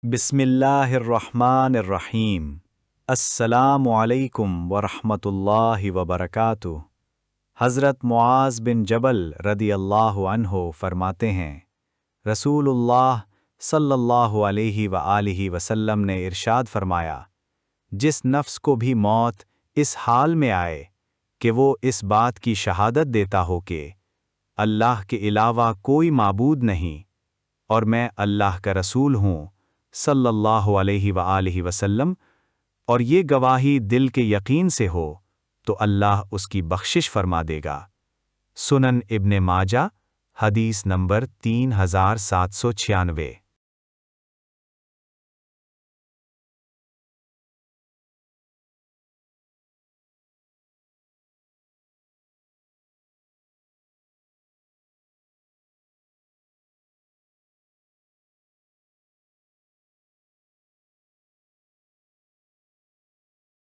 بسم اللہ الرحمن الرحیم۔ السلام علیکم ورحمۃ اللہ وبرکاتہ۔ حضرت معاذ بن جبل رضی اللہ عنہ فرماتے ہیں، رسول اللہ صلی اللہ علیہ وآلہ وسلم نے ارشاد فرمایا، جس نفس کو بھی موت اس حال میں آئے کہ وہ اس بات کی شہادت دیتا ہو کہ اللہ کے علاوہ کوئی معبود نہیں اور میں اللہ کا رسول ہوں صلی اللہ علیہ وآلہ وسلم، اور یہ گواہی دل کے یقین سے ہو تو اللہ اس کی بخشش فرما دے گا۔ سنن ابن ماجہ، حدیث نمبر 3796۔